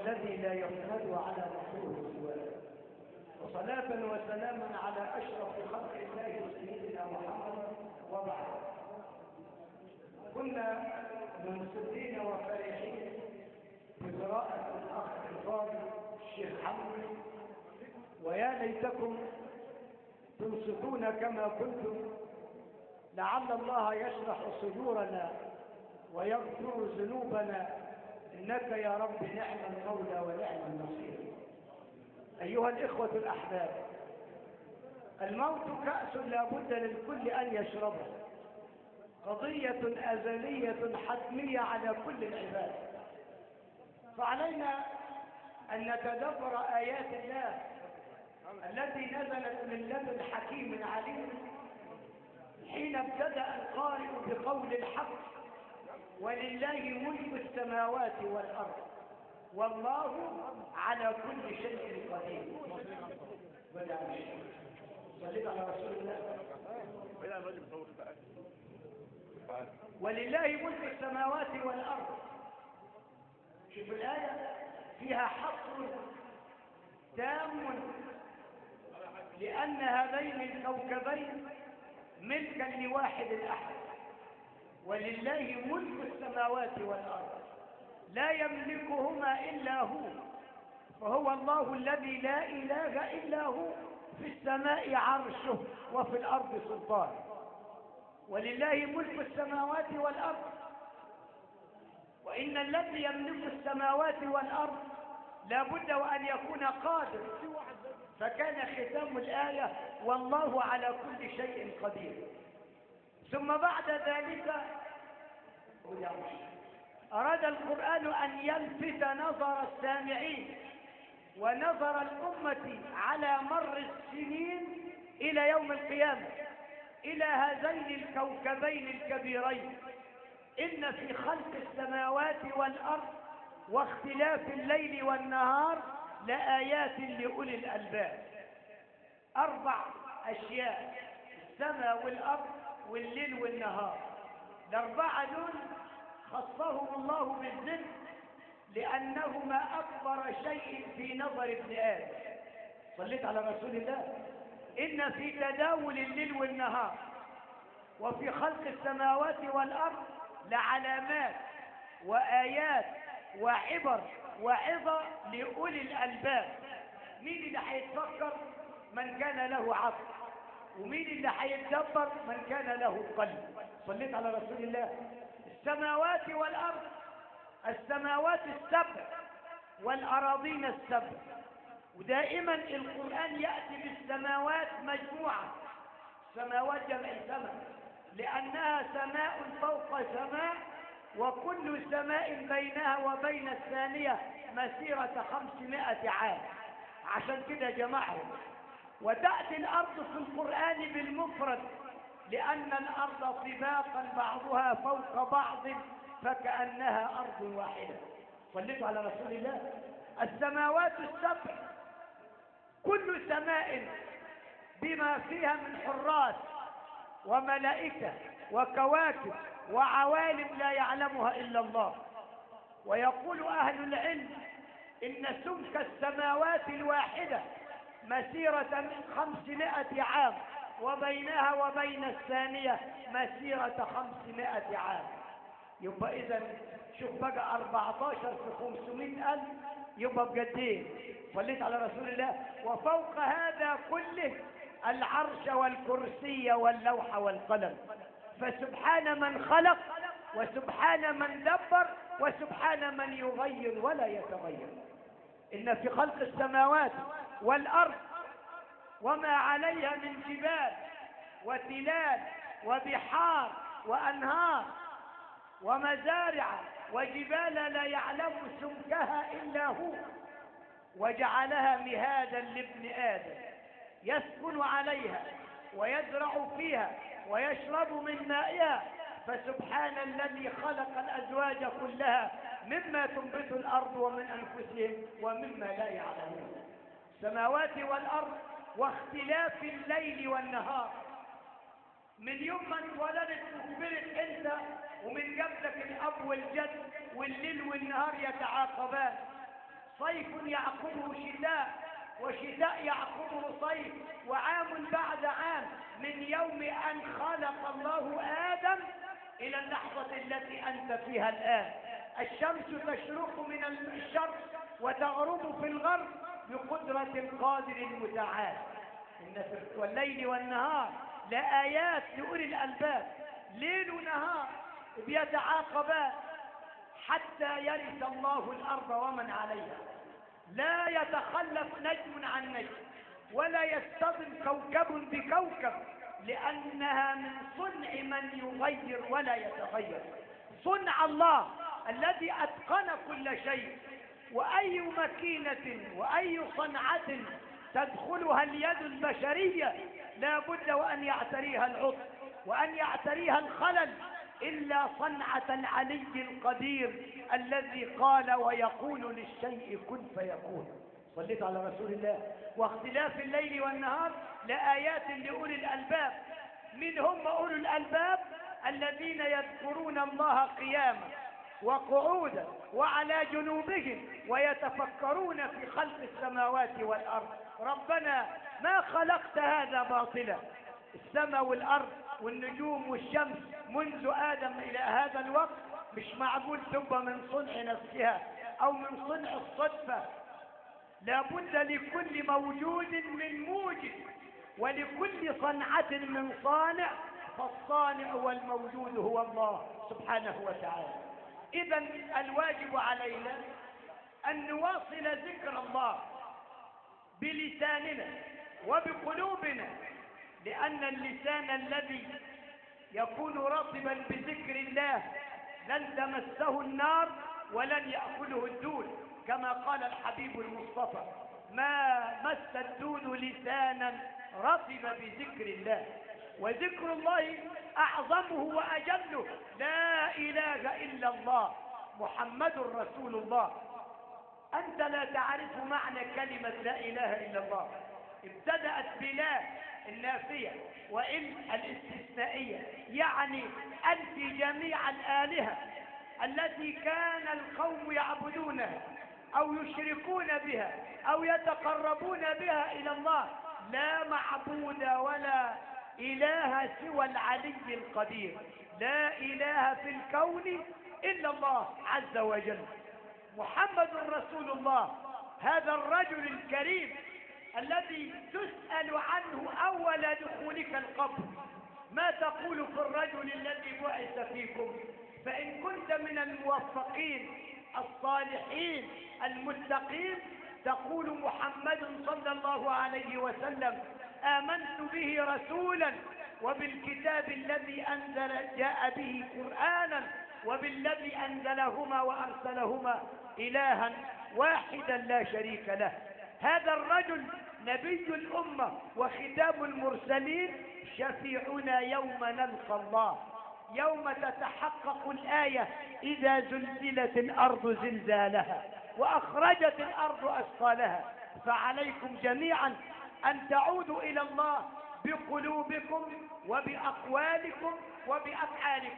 الذي لا يحمد على مخلوق سواه، وصلاة وسلاما على أشرف خلق الله سيدنا محمد. وبعد، كنا منصتين وفرحين بقراءة الأخ الفاضل الشيخ حمد، ويا ليتكم تنصتون كما كنتم، لعل الله يشرح صدورنا ويغفر ذنوبنا، إنك يا رب نعم المولى ونعم النصير. أيها الإخوة الأحباب، الموت كأس لا بد للكل أن يشربه، قضية أزلية حتمية على كل العباد، فعلينا أن نتدبر آيات الله التي نزلت من لدن حكيم عليم، حين ابتدأ القارئ بقول الحق: ولله ملك السماوات والأرض والله على كل شيء قدير. صليت على رسول الله. ولله ملك السماوات والأرض. شوف الآية فيها حصر تام لأن هذين الكوكبين ملكا لواحد أحد. ولله ملك السماوات والأرض، لا يملكهما إلا هو، فهو الله الذي لا إله إلا هو، في السماء عرشه وفي الأرض سلطان. ولله ملك السماوات والأرض، وإن الذي يملك السماوات والأرض لا بد وأن يكون قادر، فكان ختام الآية: والله على كل شيء قدير. ثم بعد ذلك أراد القرآن أن يلفت نظر السامعين ونظر الأمة على مر السنين إلى يوم القيامة، إلى هذين الكوكبين الكبيرين. إن في خلق السماوات والأرض واختلاف الليل والنهار لآيات لأولي الألباب. 4 أشياء: السماء والأرض والليل والنهار. ال4 دول خصهم الله بالذكر لأنهما أكبر شيء في نظر ابن آدم. صليت على رسول الله. إن في تداول الليل والنهار وفي خلق السماوات والأرض لعلامات وآيات وعبر وعظة لأولي الألباب. مين اللي هيتفكر؟ من كان له عقل. ومين اللي هيتدبر؟ من كان له قلب. صليت على رسول الله. السماوات والأرض، السماوات السبع والأراضين السبع، ودائما القرآن يأتي بالسماوات مجموعة. سماوات جمع سماء، لأنها سماء فوق سماء، وكل سماء بينها وبين الثانية مسيرة 500 عام. عشان كده جمعهم. وتأتي الأرض في القرآن بالمفرد، لأن الأرض طباقا بعضها فوق بعض فكأنها أرض واحدة. صليتوا على رسول الله. السماوات السبع، كل سماء بما فيها من حراس وملائكة وكواكب وعوالم لا يعلمها إلا الله. ويقول أهل العلم إن سمك السماوات الواحدة مسيرة 500 عام، وبينها وبين الثانية مسيرة 500 عام. يبقى إذن شوف بقى 14 في 500,000 يبقى بجدين. صليت على رسول الله. وفوق هذا كله العرش والكرسي واللوح والقلم. فسبحان من خلق، وسبحان من دبر، وسبحان من يغير ولا يتغير. إن في خلق السماوات والأرض وما عليها من جبال وتلال وبحار وأنهار ومزارع وجبال لا يعلم سمكها إلا هو، وجعلها مهادا لابن آدم يسكن عليها ويزرع فيها ويشرب من مائها. فسبحان الذي خلق الأزواج كلها مما تنبت الأرض ومن أنفسهم ومما لا يعلمون. السماوات والأرض واختلاف الليل والنهار. من يوم ما اتولدت وكبرت انت ومن قبلك الاب والجد، والليل والنهار يتعاقبان. صيف يعقبه شتاء، وشتاء يعقبه صيف، وعام بعد عام، من يوم أن خلق الله آدم إلى اللحظة التي أنت فيها الآن. الشمس تشرق من الشرق وتغرب في الغرب بقدرة القادر المتعال. إن في الليل والنهار لآيات لأولي الألباب، ليل ونهار بيتعاقبان حتى يرث الله الأرض ومن عليها. لا يتخلف نجم عن نجم، ولا يصطدم كوكب بكوكب، لأنها من صنع من يغير ولا يتغير. صنع الله الذي أتقن كل شيء. وأي ماكينة وأي صنعة تدخلها اليد البشرية لا بد وأن يعتريها العطل وأن يعتريها الخلل، إلا صنعة العلي القدير الذي قال ويقول للشيء كن فيكون. صليت على رسول الله. واختلاف الليل والنهار لآيات لأولي الألباب. من هم أولي الألباب؟ الذين يذكرون الله قياما وقعودا وعلى جنوبهم ويتفكرون في خلق السماوات والأرض. ربنا ما خلقت هذا باطلا. السماء والأرض والنجوم والشمس منذ آدم إلى هذا الوقت مش معقول تبقى من صنع نفسها أو من صنع الصدفة. لا بد لكل موجود من موجد، ولكل صنعة من صانع، فالصانع والموجود هو الله سبحانه وتعالى. إذا الواجب علينا أن نواصل ذكر الله بلساننا وبقلوبنا، لأن اللسان الذي يكون رطبا بذكر الله لن تمسه النار ولن يأكله الدود، كما قال الحبيب المصطفى: ما مس الدود لسانا رطب بذكر الله. وذكر الله أعظمه وأجله لا إله إلا الله محمد رسول الله. أنت لا تعرف معنى كلمة لا إله إلا الله. ابتدأت بلا النافية وإن الاستثنائية، يعني أنفي جميع الآلهة التي كان القوم يعبدونها أو يشركون بها أو يتقربون بها إلى الله. لا معبود ولا إله سوى العلي القدير. لا إله في الكون إلا الله عز وجل. محمد رسول الله، هذا الرجل الكريم الذي تسأل عنه أول دخولك القبر: ما تقول في الرجل الذي بعث فيكم؟ فإن كنت من الموفقين الصالحين المتقين تقول: محمد صلى الله عليه وسلم آمنت به رسولا، وبالكتاب الذي أنزل جاء به قرآنا، وبالذي أنزلهما وأرسلهما إلها واحدا لا شريك له. هذا الرجل نبي الأمة وختام المرسلين، شفيعنا يوم نلقى الله، يوم تتحقق الآية: إذا زلزلت الأرض زلزالها وأخرجت الأرض أثقالها. فعليكم جميعا أن تعودوا إلى الله بقلوبكم وبأقوالكم وبأفعالكم.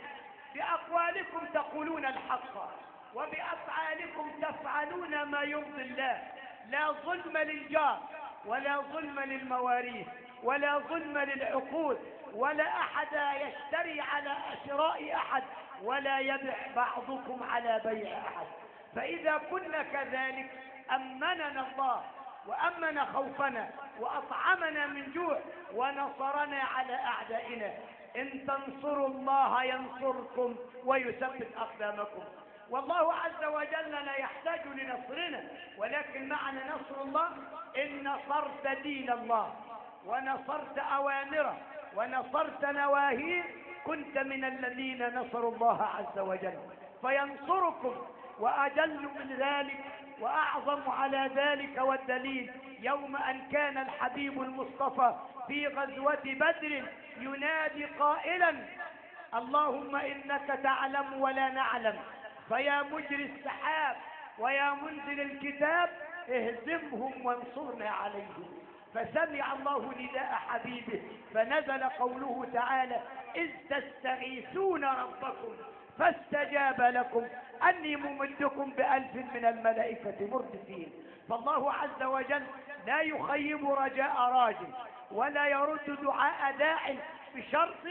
بأقوالكم تقولون الحق، وبأفعالكم تفعلون ما يرضي الله. لا ظلم للجار، ولا ظلم للمواريث، ولا ظلم للعقود، ولا أحد يشتري على شراء أحد، ولا يبيع بعضكم على بيع أحد. فإذا كنا كذلك أمننا الله وأمن خوفنا وأطعمنا من جوع ونصرنا على أعدائنا. إن تنصروا الله ينصركم ويثبت أقدامكم. والله عز وجل لا يحتاج لنصرنا، ولكن معنى نصر الله إن نصرت دين الله ونصرت أوامره ونصرت نواهيه كنت من الذين نصروا الله عز وجل. فينصركم. وأجل من ذلك وأعظم على ذلك والدليل يوم أن كان الحبيب المصطفى في غزوة بدر ينادي قائلا: اللهم إنك تعلم ولا نعلم، فيا مجري السحاب ويا منزل الكتاب اهزمهم وانصرنا عليهم. فسمع الله نداء حبيبه فنزل قوله تعالى: إذ تستغيثون ربكم فاستجاب لكم أني ممدكم ب1000 من الملائكة مردفين. فالله عز وجل لا يخيب رجاء راجل ولا يرد دعاء داع بشرط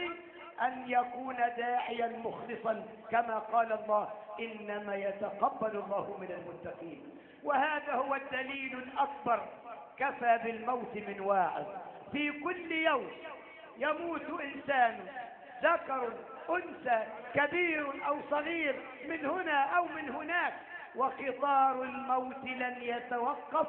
أن يكون داعيا مخلصا، كما قال الله إنما يتقبل الله من المتقين. وهذا هو الدليل الأكبر. كفى بالموت من واعظ. في كل يوم يموت إنسان، ذكر أنثى، كبير أو صغير، من هنا أو من هناك، وقطار الموت لن يتوقف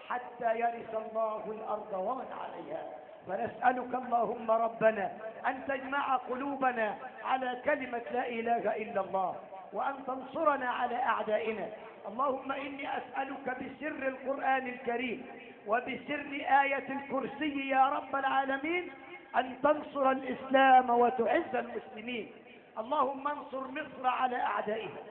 حتى يرث الله الأرض ومن عليها. فنسألك اللهم ربنا أن تجمع قلوبنا على كلمة لا إله إلا الله، وأن تنصرنا على أعدائنا. اللهم إني أسألك بسر القرآن الكريم وبسر آية الكرسي يا رب العالمين أن تنصر الإسلام وتعز المسلمين. اللهم انصر مصر على أعدائها،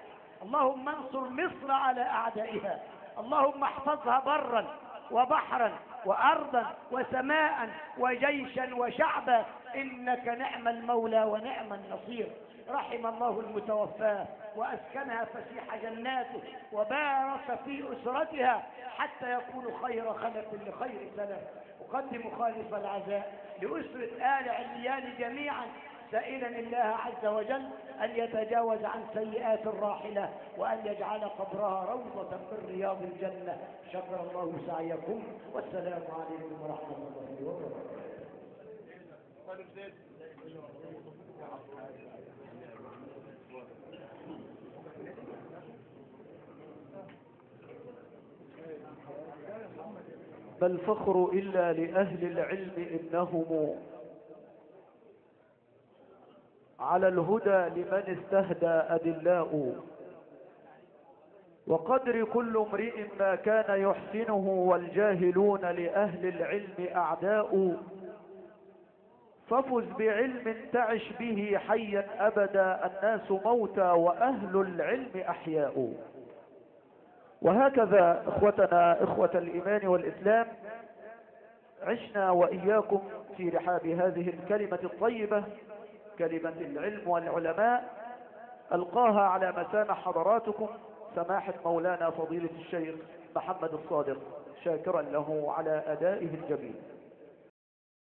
اللهم انصر مصر على أعدائها، اللهم احفظها برا وبحرا وأرضا وسماء وجيشا وشعبا، إنك نعم المولى ونعم النصير. رحم الله المتوفاة وأسكنها فسيح جناته وبارك في أسرتها حتى يكون خير خلف لخير سلف. أقدم خالص العزاء لأسرة آل عليان جميعا، سائلا الله عز وجل أن يتجاوز عن سيئات الراحلة وأن يجعل قبرها روضة من رياض الجنة. شكر الله سعيكم والسلام عليكم ورحمة الله وبركاته. ما الفخر إلا لأهل العلم إنهم على الهدى لمن استهدى أدلاء، وقدر كل امرئ ما كان يحسنه، والجاهلون لأهل العلم أعداء. ففز بعلم تعش به حيا أبدا، الناس موتى وأهل العلم أحياء. وهكذا إخوتنا إخوة الإيمان والإسلام عشنا وإياكم في رحاب هذه الكلمة الطيبة، كلمة العلم والعلماء، ألقاها على مسامع حضراتكم سماحة مولانا فضيلة الشيخ محمد الصادق، شاكرا له على أدائه الجميل.